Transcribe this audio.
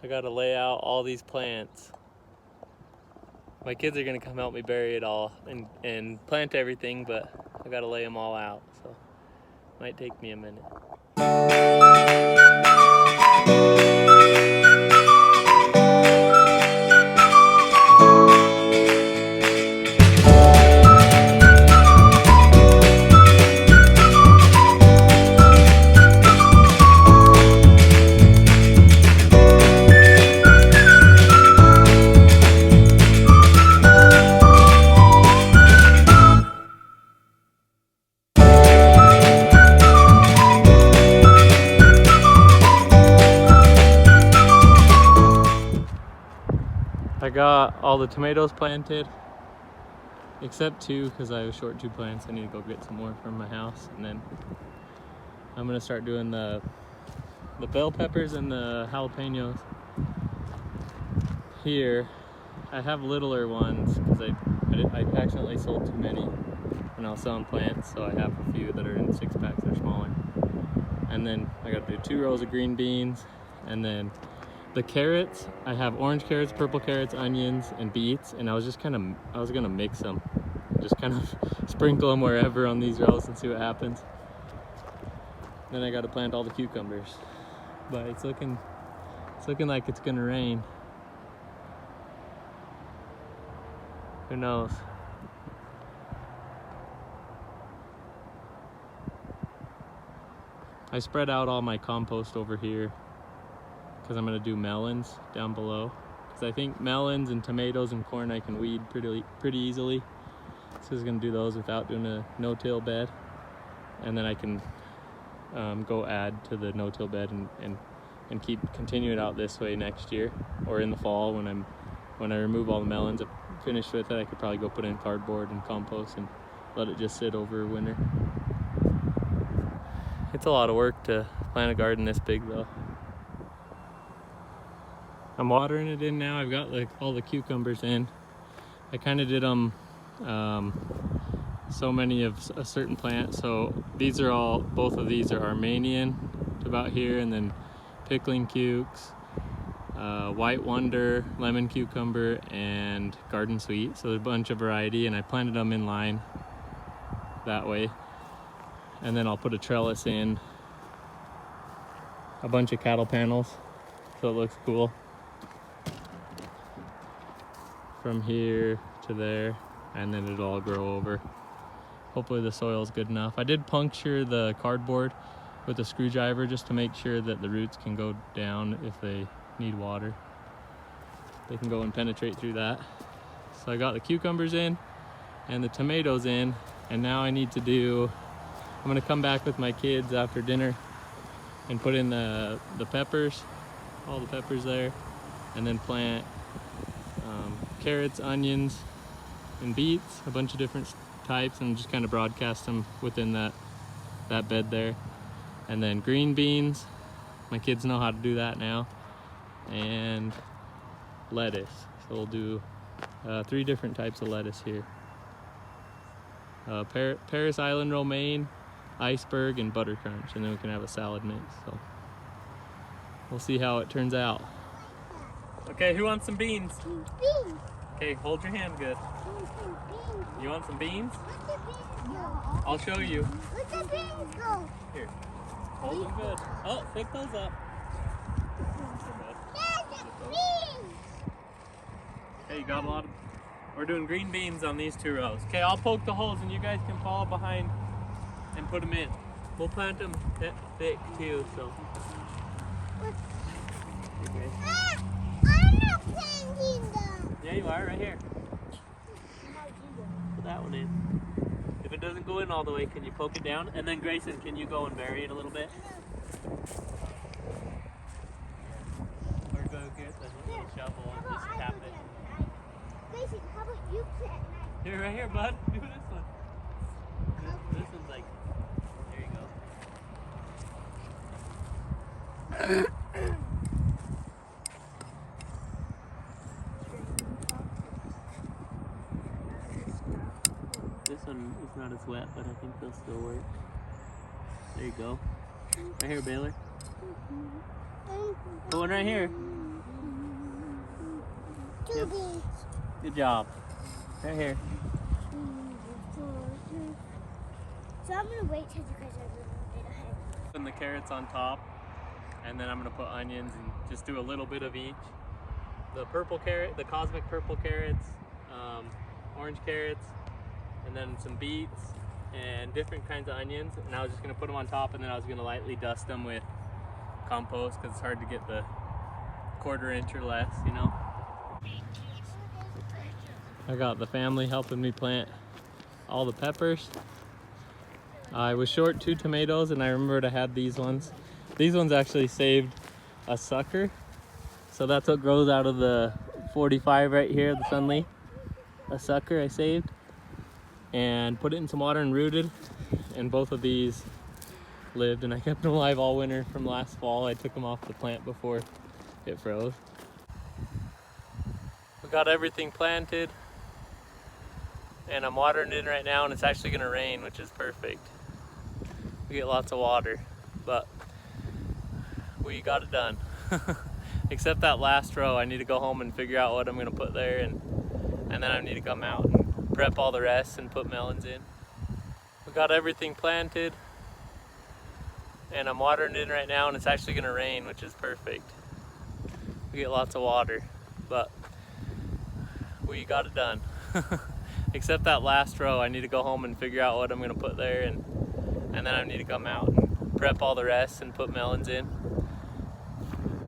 I gotta lay out all these plants. My kids are gonna come help me bury it all and plant everything, but I gotta lay them all out, so it might take me a minute. I got all the tomatoes planted, except 2 because I was short 2 plants. I need to go get some more from my house, and then I'm gonna start doing the bell peppers and the jalapenos. Here, I have littler ones because I accidentally sold too many when I was selling plants, so I have a few that are in 6-packs that are smaller. And then I got to do 2 rows of green beans, and then the carrots, I have orange carrots, purple carrots, onions, and beets, and I was gonna mix them. Just kind of sprinkle them wherever on these rows and see what happens. Then I gotta plant all the cucumbers. But it's looking like it's gonna rain. Who knows? I spread out all my compost over here because I'm gonna do melons down below. Because I think melons and tomatoes and corn I can weed pretty easily. So I was gonna do those without doing a no-till bed. And then I can go add to the no-till bed and continue it out this way next year. Or in the fall when I remove all the melons, I'm finished with it, I could probably go put in cardboard and compost and let it just sit over winter. It's a lot of work to plant a garden this big though. I'm watering it in now. I've got like all the cucumbers in. I kind of did them so many of a certain plant. So these are all, both of these are Armenian to about here, and then pickling cukes, white wonder, lemon cucumber, and garden sweet. So there's a bunch of variety, and I planted them in line that way. And then I'll put a trellis in, a bunch of cattle panels, so it looks cool. From here to there, and then it'll all grow over. Hopefully the soil's good enough. I did puncture the cardboard with a screwdriver just to make sure that the roots can go down if they need water. They can go and penetrate through that. So I got the cucumbers in and the tomatoes in, and now I need to do, I'm gonna come back with my kids after dinner and put in the peppers, all the peppers there, and then plant carrots, onions, and beets, a bunch of different types, and just kind of broadcast them within that bed there. And then green beans, my kids know how to do that now, and lettuce. So we'll do 3 different types of lettuce here. Paris Island romaine, iceberg, and butter crunch, and then we can have a salad mix. So we'll see how it turns out. Okay, who wants some beans? Beans. Okay, hold your hand good. You want some beans? I'll show you. Where'd the beans go? Here, hold them good. Oh, pick those up. There's the beans. Okay, you got a lot of, we're doing green beans on these 2 rows. Okay, I'll poke the holes and you guys can follow behind and put them in. We'll plant them thick too, so. Okay. I'm not planting them. Yeah, you are, right here. Put that one in. If it doesn't go in all the way, can you poke it down? And then Grayson, can you go and bury it a little bit? Or go get the shovel and just tap it. Grayson, how about you plant mine? Here, right here, bud. Do this one. This one's like, there you go. This one is not as wet, but I think they'll still work. There you go. Right here, Baylor. Put one right here. Two Yep. beans. Good job. Right here. So I'm gonna wait till you guys are a little bit ahead. Putting the carrots on top, and then I'm gonna put onions and just do a little bit of each. The purple carrot, the cosmic purple carrots, orange carrots, and then some beets and different kinds of onions. And I was just gonna put them on top, and then I was gonna lightly dust them with compost because it's hard to get the 1/4 inch or less, you know. I got the family helping me plant all the peppers. I was short 2 tomatoes, and I remembered I had these ones. These ones actually saved a sucker. So that's what grows out of the 45 right here, the sunleaf. A sucker I saved. And put it in some water and rooted. And both of these lived, and I kept them alive all winter from last fall. I took them off the plant before it froze. We got everything planted. And I'm watering it right now, and it's actually gonna rain, which is perfect. We get lots of water, but we got it done. Except that last row, I need to go home and figure out what I'm gonna put there, and then I need to come out and prep all the rest and put melons in. We got everything planted, and I'm watering it right now, and it's actually gonna rain, which is perfect. We get lots of water, but we got it done. Except that last row, I need to go home and figure out what I'm gonna put there, and then I need to come out and prep all the rest and put melons in.